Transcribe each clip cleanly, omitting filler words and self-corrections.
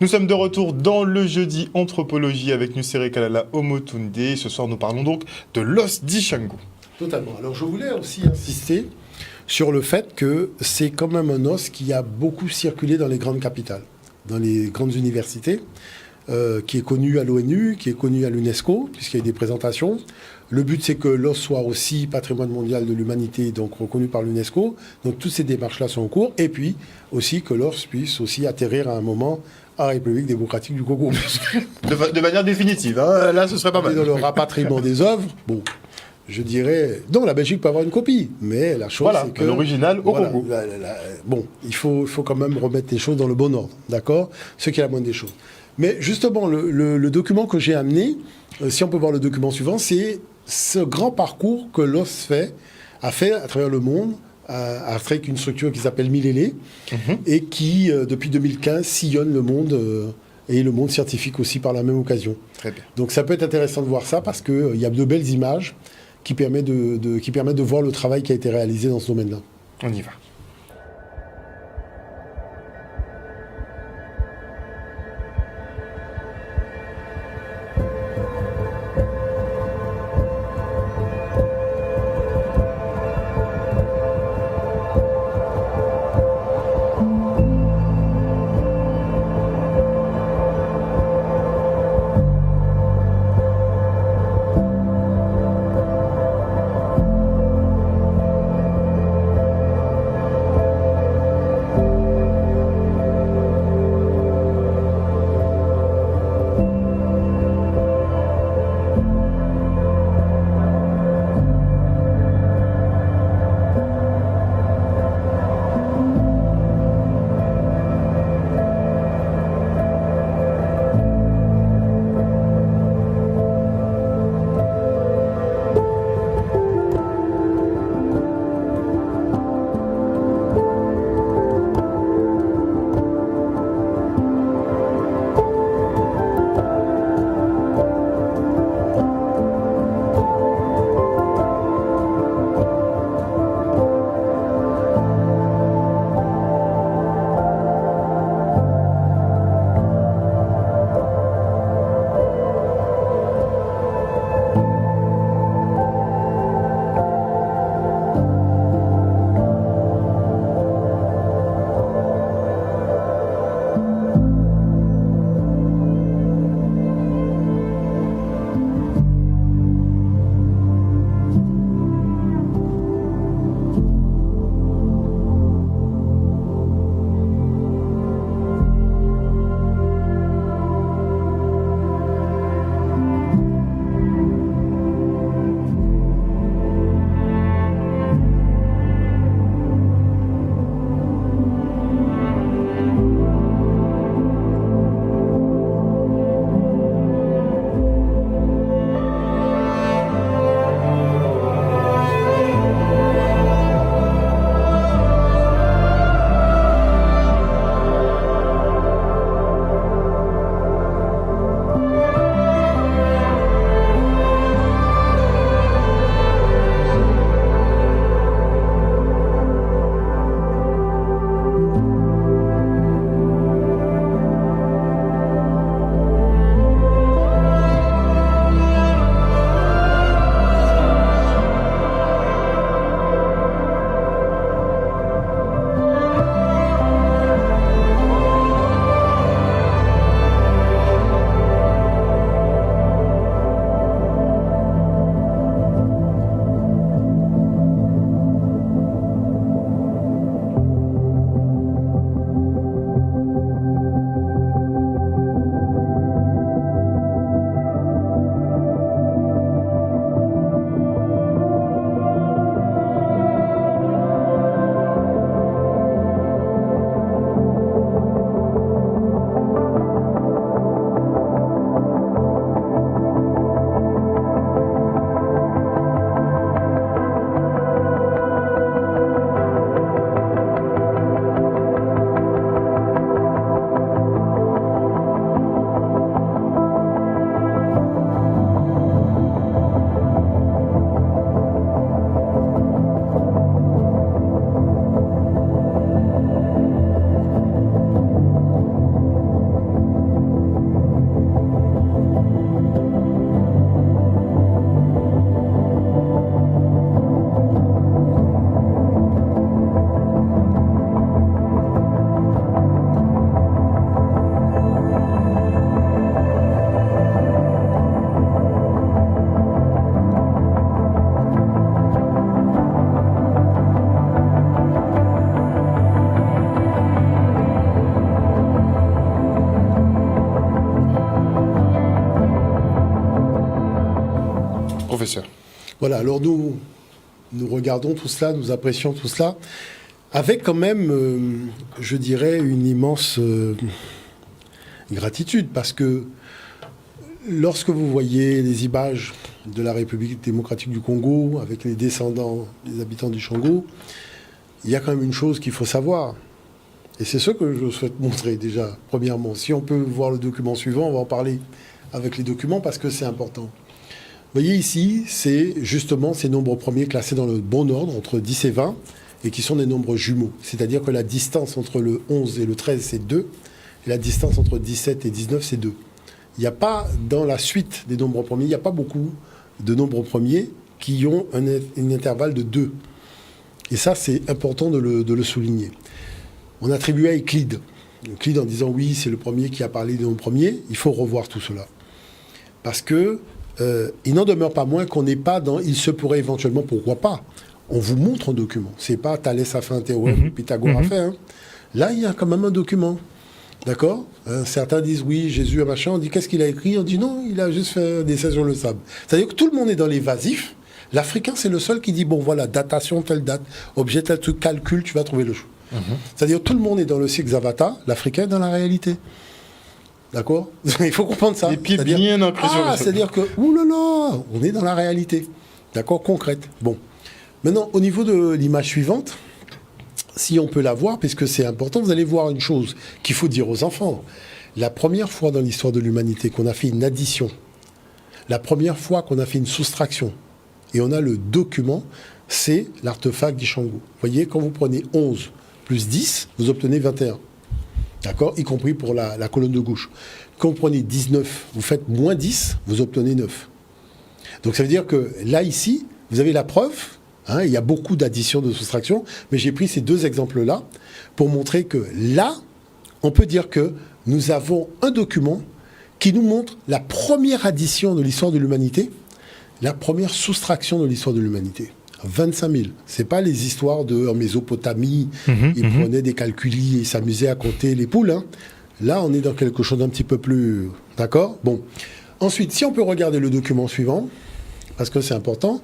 Nous sommes de retour dans le jeudi anthropologie avec Nusere Kalala Omotunde. Ce soir, nous parlons donc de l'os d'Ishango. Totalement. Alors, je voulais aussi insister sur le fait que c'est quand même un os qui a beaucoup circulé dans les grandes capitales, dans les grandes universités, qui est connu à l'ONU, qui est connu à l'UNESCO, puisqu'il y a eu des présentations. Le but, c'est que l'os soit aussi patrimoine mondial de l'humanité, donc reconnu par l'UNESCO. Donc, toutes ces démarches-là sont en cours. Et puis, aussi que l'os puisse aussi atterrir à un moment à la République démocratique du Congo. De manière définitive, hein. Là, ce serait pas mal. Dans le rapatriement des œuvres, bon, je dirais... Non, la Belgique peut avoir une copie, mais la chose, Voilà, c'est que... l'original au Congo. Bon, il faut quand même remettre les choses dans le bon ordre, d'accord? Ce qui est la moindre des choses. Mais justement, le document que j'ai amené, si on peut voir le document suivant, c'est ce grand parcours que l'os a fait à travers le monde, avec une structure qui s'appelle Milele, et qui, depuis 2015, sillonne le monde, et le monde scientifique aussi par la même occasion. Très bien. Donc ça peut être intéressant de voir ça, parce qu'il y a de belles images qui permettent de voir le travail qui a été réalisé dans ce domaine-là. On y va. professeur. Voilà, alors nous regardons tout cela, nous apprécions tout cela, avec quand même, je dirais, une immense gratitude, parce que lorsque vous voyez les images de la République démocratique du Congo, avec les descendants des habitants du Chango, il y a quand même une chose qu'il faut savoir. Et c'est ce que je souhaite montrer déjà, premièrement. Si on peut voir le document suivant, on va en parler avec les documents parce que c'est important. Vous voyez ici, c'est justement ces nombres premiers classés dans le bon ordre, entre 10 et 20, et qui sont des nombres jumeaux. C'est-à-dire que la distance entre le 11 et le 13, c'est 2, et la distance entre 17 et 19, c'est 2. Il n'y a pas, dans la suite des nombres premiers, il n'y a pas beaucoup de nombres premiers qui ont un intervalle de 2. Et ça, c'est important de le souligner. On attribuait à Euclide en disant oui, c'est le premier qui a parlé des nombres premiers. Il faut revoir tout cela. Parce que il n'en demeure pas moins qu'on n'est pas dans il se pourrait éventuellement, pourquoi pas. On vous montre un document. C'est pas Thalès a fait un théorème, Pythagore a fait. Hein. Là, il y a quand même un document. D'accord ? Certains disent oui, Jésus a machin. On dit qu'est-ce qu'il a écrit ? On dit non, il a juste fait un essai sur le sable. C'est-à-dire que tout le monde est dans l'évasif. L'Africain, c'est le seul qui dit bon voilà, datation, telle date, objet, tel truc, calcul, tu vas trouver le chou. C'est-à-dire que tout le monde est dans le cycle Zavata, l'Africain est dans la réalité. D'accord ? Il faut comprendre ça. Les pieds bien ancrés sur le sol. C'est-à-dire que, oulala, on est dans la réalité. D'accord ? Concrète. Bon. Maintenant, au niveau de l'image suivante, si on peut la voir, puisque c'est important, vous allez voir une chose qu'il faut dire aux enfants. La première fois dans l'histoire de l'humanité qu'on a fait une addition, la première fois qu'on a fait une soustraction, et on a le document, c'est l'artefact d'Ishango. Vous voyez, quand vous prenez 11 plus 10, vous obtenez 21. D'accord ? Y compris pour la colonne de gauche. Quand vous prenez 19, vous faites moins 10, vous obtenez 9. Donc ça veut dire que là, ici, vous avez la preuve. Hein, il y a beaucoup d'additions, de soustractions, mais j'ai pris ces deux exemples-là pour montrer que là, on peut dire que nous avons un document qui nous montre la première addition de l'histoire de l'humanité, la première soustraction de l'histoire de l'humanité. 25 000. C'est pas les histoires de en Mésopotamie, ils prenaient des calculis et s'amusaient à compter les poules. Hein. Là, on est dans quelque chose d'un petit peu plus... D'accord ? Bon. Ensuite, si on peut regarder le document suivant, parce que c'est important,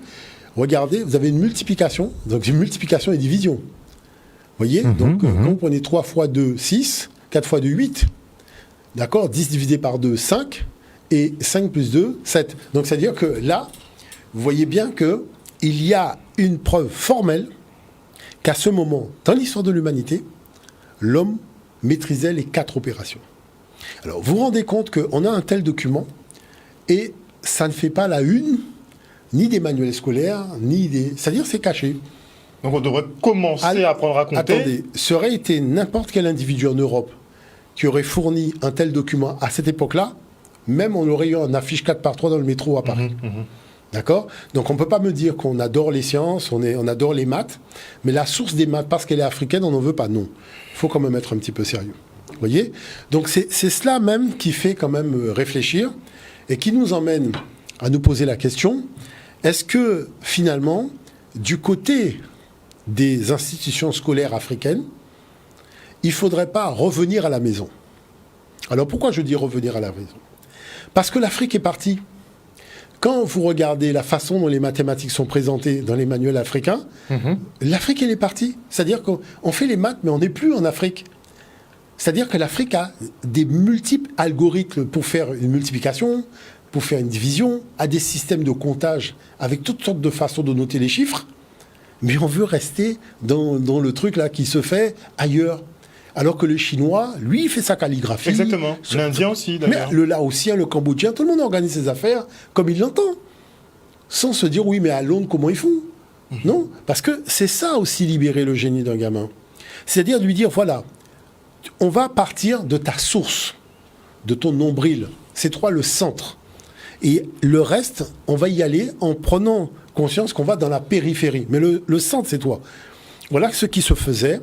regardez, vous avez une multiplication, donc une multiplication et division. Vous voyez ? Donc, quand vous prenez 3 fois 2, 6, 4 fois 2, 8. D'accord ? 10 divisé par 2, 5. Et 5 plus 2, 7. Donc, c'est-à-dire que là, vous voyez bien que il y a une preuve formelle qu'à ce moment, dans l'histoire de l'humanité, l'homme maîtrisait les 4 opérations. Alors, vous vous rendez compte qu'on a un tel document et ça ne fait pas la une ni des manuels scolaires, ni des... C'est-à-dire c'est caché. Donc on devrait commencer à apprendre à compter. Attendez, ça aurait été n'importe quel individu en Europe qui aurait fourni un tel document à cette époque-là, même on aurait eu un affiche 4x3 dans le métro à Paris. D'accord ? Donc on ne peut pas me dire qu'on adore les sciences, on adore les maths, mais la source des maths, parce qu'elle est africaine, on n'en veut pas. Non. Il faut quand même être un petit peu sérieux. Vous voyez ? Donc c'est cela même qui fait quand même réfléchir et qui nous emmène à nous poser la question, est-ce que finalement, du côté des institutions scolaires africaines, il ne faudrait pas revenir à la maison ? Alors pourquoi je dis revenir à la maison ? Parce que l'Afrique est partie. Quand vous regardez la façon dont les mathématiques sont présentées dans les manuels africains, l'Afrique, elle est partie. C'est-à-dire qu'on fait les maths, mais on n'est plus en Afrique. C'est-à-dire que l'Afrique a des multiples algorithmes pour faire une multiplication, pour faire une division, a des systèmes de comptage avec toutes sortes de façons de noter les chiffres, mais on veut rester dans le truc là qui se fait ailleurs. Alors que le Chinois, lui, il fait sa calligraphie. Exactement. L'Indien aussi, d'ailleurs. Mais le Laotien, le Cambodgien, tout le monde organise ses affaires comme il l'entend. Sans se dire, oui, mais à Londres, comment ils font ? Non, parce que c'est ça aussi libérer le génie d'un gamin. C'est-à-dire lui dire, voilà, on va partir de ta source, de ton nombril. C'est toi le centre. Et le reste, on va y aller en prenant conscience qu'on va dans la périphérie. Mais le centre, c'est toi. Voilà ce qui se faisait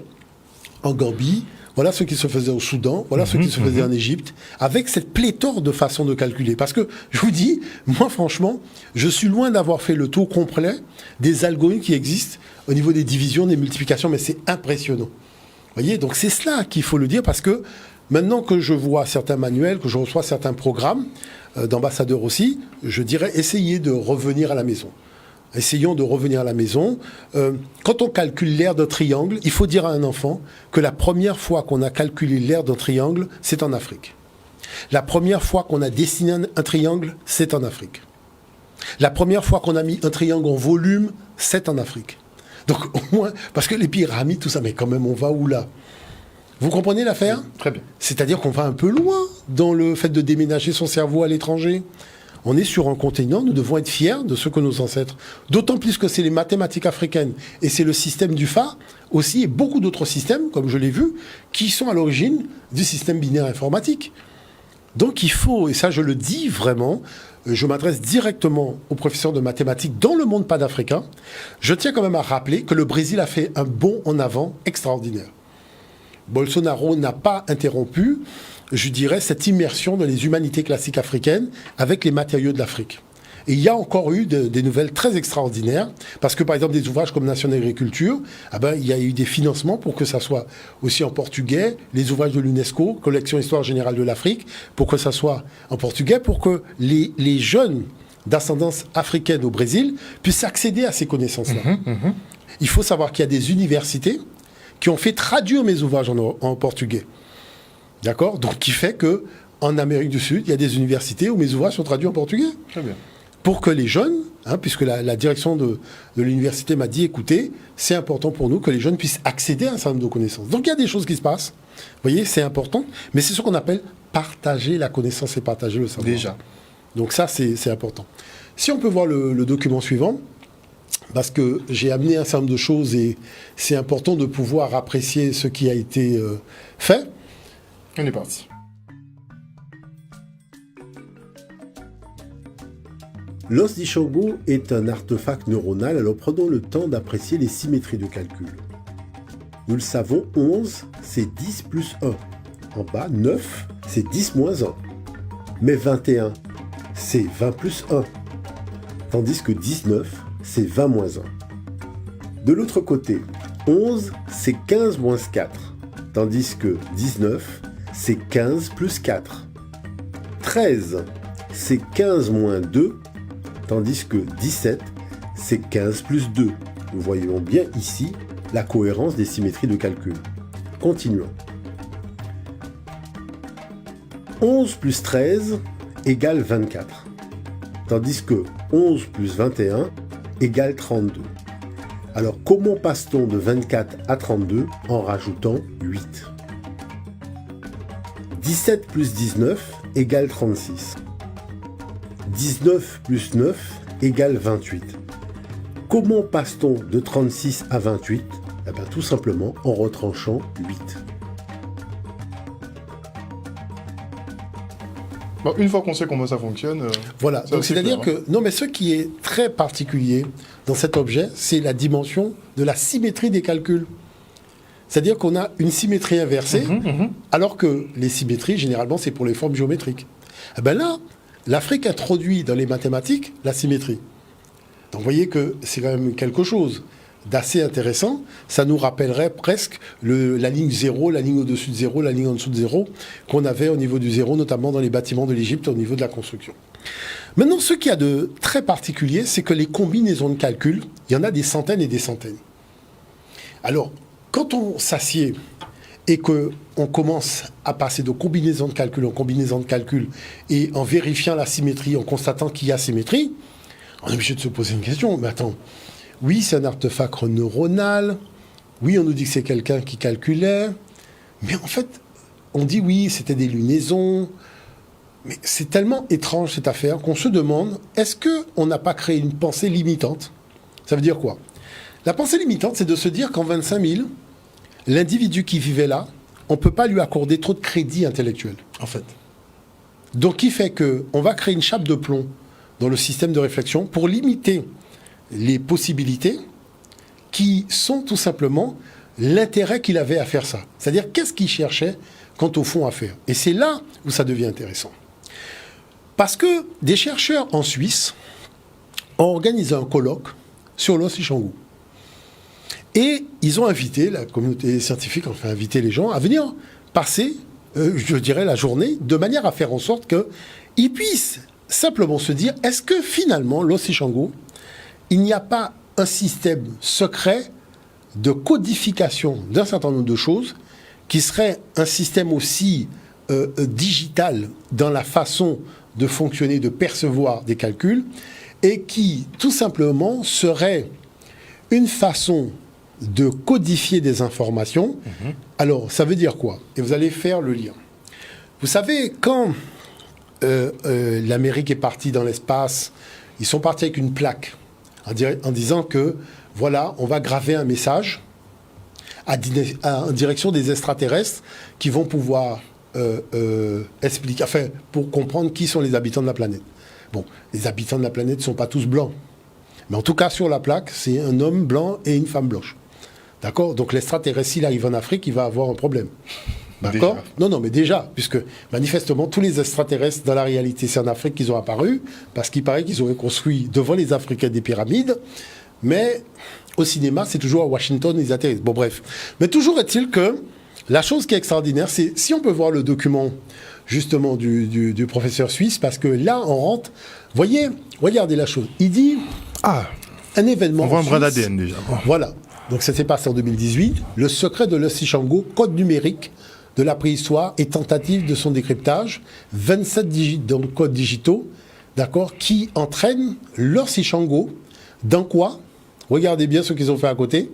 en Gambie, voilà ce qui se faisait au Soudan, voilà ce qui se faisait en Égypte, avec cette pléthore de façons de calculer. Parce que, je vous dis, moi franchement, je suis loin d'avoir fait le tour complet des algorithmes qui existent au niveau des divisions, des multiplications, mais c'est impressionnant. Vous voyez, donc c'est cela qu'il faut le dire, parce que Maintenant que je vois certains manuels, que je reçois certains programmes d'ambassadeurs aussi, je dirais essayez de revenir à la maison. Essayons de revenir à la maison. Quand on calcule l'aire d'un triangle, il faut dire à un enfant que la première fois qu'on a calculé l'aire d'un triangle, c'est en Afrique. La première fois qu'on a dessiné un triangle, c'est en Afrique. La première fois qu'on a mis un triangle en volume, c'est en Afrique. Donc au moins, parce que les pyramides, tout ça, mais quand même, on va où là? Vous comprenez l'affaire? Très bien. C'est-à-dire qu'on va un peu loin dans le fait de déménager son cerveau à l'étranger. On est sur un continent, nous devons être fiers de ce que nos ancêtres. D'autant plus que c'est les mathématiques africaines et c'est le système du phare aussi et beaucoup d'autres systèmes, comme je l'ai vu, qui sont à l'origine du système binaire informatique. Donc il faut, et ça je le dis vraiment, je m'adresse directement aux professeurs de mathématiques dans le monde panafricain. Je tiens quand même à rappeler que le Brésil a fait un bond en avant extraordinaire. Bolsonaro n'a pas interrompu, je dirais, cette immersion dans les humanités classiques africaines avec les matériaux de l'Afrique. Et il y a encore eu des nouvelles très extraordinaires, parce que par exemple des ouvrages comme Nation d'agriculture, il y a eu des financements pour que ça soit aussi en portugais, les ouvrages de l'UNESCO, Collection Histoire Générale de l'Afrique, pour que ça soit en portugais, pour que les jeunes d'ascendance africaine au Brésil puissent accéder à ces connaissances-là. Il faut savoir qu'il y a des universités qui ont fait traduire mes ouvrages en portugais. D'accord? Donc, qui fait que en Amérique du Sud, il y a des universités où mes ouvrages sont traduits en portugais. Très bien. Pour que les jeunes, puisque la direction de l'université m'a dit, écoutez, c'est important pour nous que les jeunes puissent accéder à un certain nombre de connaissances. Donc, il y a des choses qui se passent. Vous voyez, c'est important. Mais c'est ce qu'on appelle partager la connaissance et partager le savoir. Déjà. Donc ça, c'est important. Si on peut voir le document suivant, parce que j'ai amené un certain nombre de choses et c'est important de pouvoir apprécier ce qui a été fait. On est parti. L'os d'Ishango est un artefact neuronal, alors prenons le temps d'apprécier les symétries de calcul. Nous le savons, 11, c'est 10 plus 1. En bas, 9, c'est 10 moins 1. Mais 21, c'est 20 plus 1. Tandis que 19, c'est 20 moins 1. De l'autre côté, 11, c'est 15 moins 4. Tandis que 19, c'est 15 plus 4. 13, c'est 15 moins 2. Tandis que 17, c'est 15 plus 2. Nous voyons bien ici la cohérence des symétries de calcul. Continuons. 11 plus 13 égale 24. Tandis que 11 plus 21 égale 32. Alors comment passe-t-on de 24 à 32 en rajoutant 8? 17 plus 19 égale 36. 19 plus 9 égale 28. Comment passe-t-on de 36 à 28? Tout simplement en retranchant 8. Bon, une fois qu'on sait comment ça fonctionne... Voilà, donc c'est-à-dire que... Non, mais ce qui est très particulier dans cet objet, c'est la dimension de la symétrie des calculs. C'est-à-dire qu'on a une symétrie inversée, alors que les symétries, généralement, c'est pour les formes géométriques. Là, l'Afrique introduit dans les mathématiques la symétrie. Donc vous voyez que c'est quand même quelque chose d'assez intéressant. Ça nous rappellerait presque la ligne 0, la ligne au-dessus de 0, la ligne en dessous de 0, qu'on avait au niveau du 0, notamment dans les bâtiments de l'Égypte, au niveau de la construction. Maintenant, ce qu'il y a de très particulier, c'est que les combinaisons de calcul, il y en a des centaines et des centaines. Alors, quand on s'assied et qu'on commence à passer de combinaison de calcul en combinaison de calcul, et en vérifiant la symétrie, en constatant qu'il y a symétrie, on est obligé de se poser une question. Mais attends, oui, c'est un artefact neuronal, oui, on nous dit que c'est quelqu'un qui calculait, mais en fait, on dit oui, c'était des lunaisons, mais c'est tellement étrange cette affaire qu'on se demande, est-ce qu'on n'a pas créé une pensée limitante? Ça veut dire quoi? La pensée limitante, c'est de se dire qu'en 25 000, l'individu qui vivait là, on ne peut pas lui accorder trop de crédit intellectuel, en fait. Donc, qui fait qu'on va créer une chape de plomb dans le système de réflexion pour limiter les possibilités qui sont tout simplement l'intérêt qu'il avait à faire ça. C'est-à-dire, qu'est-ce qu'il cherchait quant au fond à faire? Et c'est là où ça devient intéressant. Parce que des chercheurs en Suisse ont organisé un colloque sur l'os Ishango. Et ils ont invité, la communauté scientifique a invité les gens à venir passer je dirais, la journée, de manière à faire en sorte qu'ils puissent simplement se dire, est-ce que finalement, l'Os Ishango, il n'y a pas un système secret de codification d'un certain nombre de choses qui serait un système aussi digital dans la façon de fonctionner, de percevoir des calculs, et qui, tout simplement, serait une façon de codifier des informations. Alors, ça veut dire quoi? Et vous allez faire le lien. Vous savez, quand l'Amérique est partie dans l'espace, ils sont partis avec une plaque en disant que, voilà, on va graver un message en direction des extraterrestres qui vont pouvoir expliquer, enfin, pour comprendre qui sont les habitants de la planète. Bon, les habitants de la planète ne sont pas tous blancs. Mais en tout cas, sur la plaque, c'est un homme blanc et une femme blanche. D'accord? Donc l'extraterrestre, s'il arrive en Afrique, il va avoir un problème. D'accord? Déjà. Non, mais déjà, puisque manifestement, tous les extraterrestres, dans la réalité, c'est en Afrique qu'ils ont apparu, parce qu'il paraît qu'ils auraient construit devant les Africains des pyramides, mais au cinéma, c'est toujours à Washington, ils atterrissent. Bon, bref. Mais toujours est-il que la chose qui est extraordinaire, c'est si on peut voir le document, justement, du professeur suisse, parce que là, on rentre... Voyez, regardez la chose. Il dit... un événement... On voit un brin Suisse. d'ADN déjà. Voilà. Donc ça s'est passé en 2018. Le secret de l'Os Ishango, code numérique de la préhistoire et tentative de son décryptage. 27 codes digitaux, d'accord, qui entraînent l'Os Ishango dans quoi? Regardez bien ce qu'ils ont fait à côté.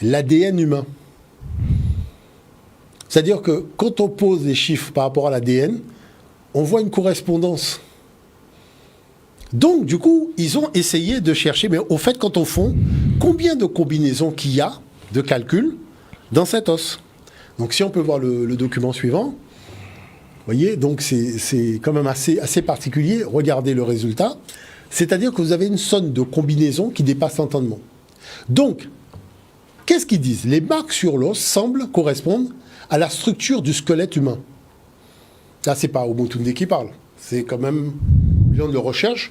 L'ADN humain. C'est-à-dire que quand on pose des chiffres par rapport à l'ADN, on voit une correspondance. Donc, du coup, ils ont essayé de chercher, mais au fait, quand on fond, combien de combinaisons qu'il y a de calculs dans cet os. Donc, si on peut voir le document suivant, vous voyez, donc c'est quand même assez particulier. Regardez le résultat. C'est-à-dire que vous avez une somme de combinaisons qui dépasse l'entendement. Donc, qu'est-ce qu'ils disent? Les marques sur l'os semblent correspondre à la structure du squelette humain. Là, c'est pas Omotunde qui parle. C'est quand même millions de recherche.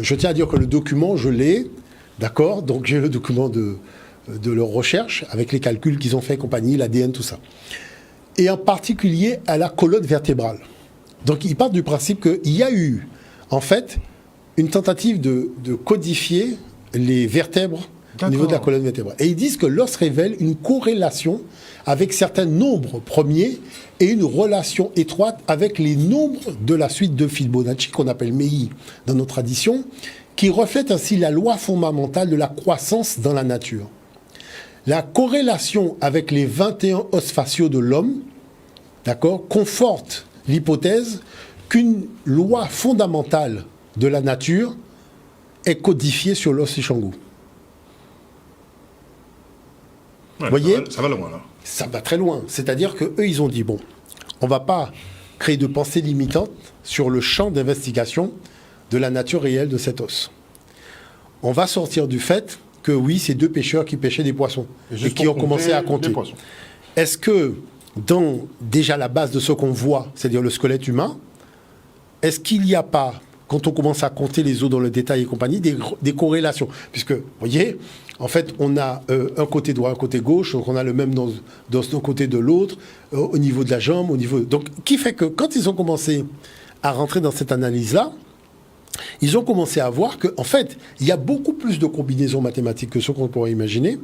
Je tiens à dire que le document, je l'ai, d'accord? Donc, j'ai le document de leur recherche avec les calculs qu'ils ont fait et compagnie, l'ADN, tout ça. Et en particulier à la colonne vertébrale. Donc, ils partent du principe qu'il y a eu, en fait, une tentative de codifier les vertèbres au niveau de la colonne vertébrale. Et ils disent que l'os révèle une corrélation avec certains nombres premiers et une relation étroite avec les nombres de la suite de Fibonacci, qu'on appelle MEI dans nos traditions, qui reflète ainsi la loi fondamentale de la croissance dans la nature. La corrélation avec les 21 os faciaux de l'homme, d'accord, conforte l'hypothèse qu'une loi fondamentale de la nature est codifiée sur l'os Ishango. Ouais, voyez, ça va loin, là. Ça va très loin. C'est-à-dire qu'eux, ils ont dit, bon, on ne va pas créer de pensée limitante sur le champ d'investigation de la nature réelle de cet os. On va sortir du fait que, oui, c'est deux pêcheurs qui pêchaient des poissons et qui ont commencé à compter. Est-ce que, dans déjà la base de ce qu'on voit, c'est-à-dire le squelette humain, est-ce qu'il n'y a pas, quand on commence à compter les os dans le détail et compagnie, des corrélations? Puisque, vous voyez, en fait, on a un côté droit, un côté gauche, donc on a le même dans un côté de l'autre, au niveau de la jambe, au niveau... Donc, qui fait que quand ils ont commencé à rentrer dans cette analyse-là, ils ont commencé à voir qu'en fait, il y a beaucoup plus de combinaisons mathématiques que ce qu'on pourrait imaginer,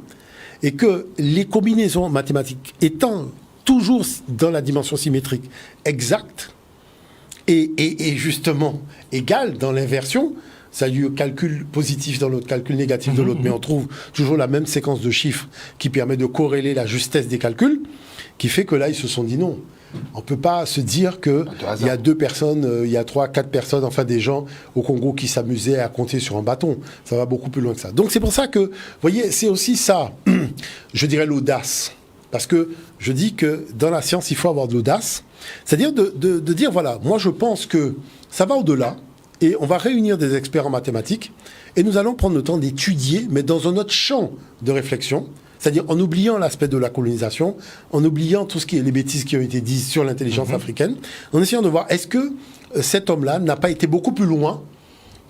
et que les combinaisons mathématiques étant toujours dans la dimension symétrique exacte, et justement égale dans l'inversion, ça a eu calcul positif dans l'autre, calcul négatif de l'autre, mais on trouve toujours la même séquence de chiffres qui permet de corréler la justesse des calculs, qui fait que là, ils se sont dit non. On ne peut pas se dire qu'il y a 2 personnes, il y a 3, 4 personnes, enfin des gens au Congo qui s'amusaient à compter sur un bâton. Ça va beaucoup plus loin que ça. Donc c'est pour ça que, vous voyez, c'est aussi ça, je dirais l'audace. Parce que je dis que dans la science, il faut avoir de l'audace. C'est-à-dire de dire, voilà, moi je pense que ça va au-delà, et on va réunir des experts en mathématiques, et nous allons prendre le temps d'étudier, mais dans un autre champ de réflexion, c'est-à-dire en oubliant l'aspect de la colonisation, en oubliant tout ce qui est les bêtises qui ont été dites sur l'intelligence africaine, en essayant de voir, est-ce que cet homme-là n'a pas été beaucoup plus loin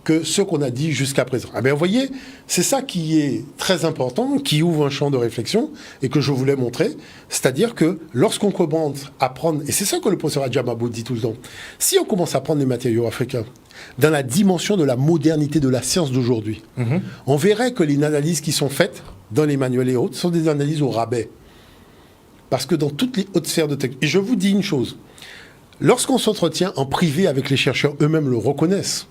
que ce qu'on a dit jusqu'à présent. Ah bien, vous voyez, c'est ça qui est très important, qui ouvre un champ de réflexion et que je voulais montrer. C'est-à-dire que lorsqu'on commence à prendre, et c'est ça que le professeur Adjamabou dit tout le temps, si on commence à prendre des matériaux africains dans la dimension de la modernité de la science d'aujourd'hui, on verrait que les analyses qui sont faites dans les manuels et autres sont des analyses au rabais. Parce que dans toutes les hautes sphères de technologie, et je vous dis une chose, lorsqu'on s'entretient en privé avec les chercheurs, eux-mêmes le reconnaissent.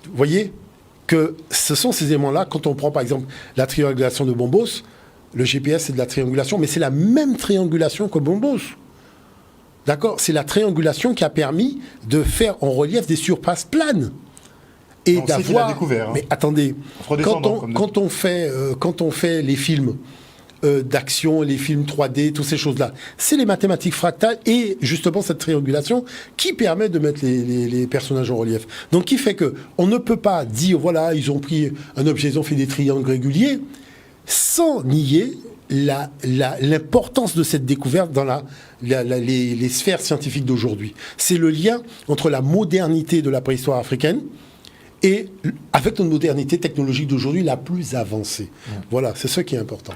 Vous voyez que ce sont ces éléments-là, quand on prend par exemple la triangulation de Bombos, le GPS c'est de la triangulation, mais c'est la même triangulation que Bombos. D'accord? C'est la triangulation qui a permis de faire en relief des surfaces planes. Et on sait qu'il a découvert. Hein. Mais attendez, quand on fait les films d'action, les films 3D, toutes ces choses-là, c'est les mathématiques fractales et justement cette triangulation qui permet de mettre les personnages en relief. Donc qui fait que on ne peut pas dire, voilà, ils ont pris un objet, ils ont fait des triangles réguliers, sans nier l'importance de cette découverte dans les sphères scientifiques d'aujourd'hui. C'est le lien entre la modernité de la préhistoire africaine et avec notre modernité technologique d'aujourd'hui la plus avancée. Voilà, c'est ce qui est important.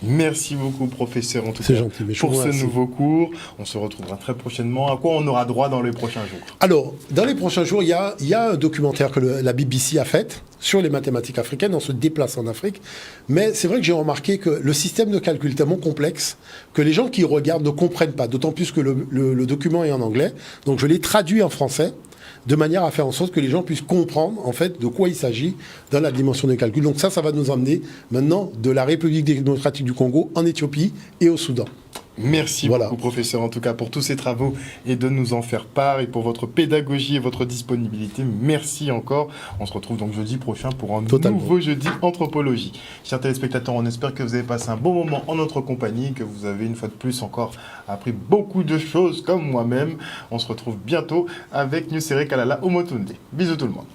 Merci beaucoup, professeur, en tout cas, gentil, mais pour ce nouveau cours. On se retrouvera très prochainement. À quoi on aura droit dans les prochains jours? Alors, dans les prochains jours, il y a un documentaire que la BBC a fait sur les mathématiques africaines. On se déplace en Afrique. Mais c'est vrai que j'ai remarqué que le système de calcul est tellement complexe que les gens qui regardent ne comprennent pas. D'autant plus que le document est en anglais. Donc, je l'ai traduit en français, de manière à faire en sorte que les gens puissent comprendre en fait de quoi il s'agit dans la dimension des calculs. Donc ça va nous emmener maintenant de la République démocratique du Congo en Éthiopie et au Soudan. Merci beaucoup, professeur, en tout cas, pour tous ces travaux et de nous en faire part et pour votre pédagogie et votre disponibilité. Merci encore. On se retrouve donc jeudi prochain pour un nouveau jeudi anthropologie. Chers téléspectateurs, on espère que vous avez passé un bon moment en notre compagnie, que vous avez une fois de plus encore appris beaucoup de choses comme moi-même. On se retrouve bientôt avec Nusere Kalala Omotunde. Bisous tout le monde.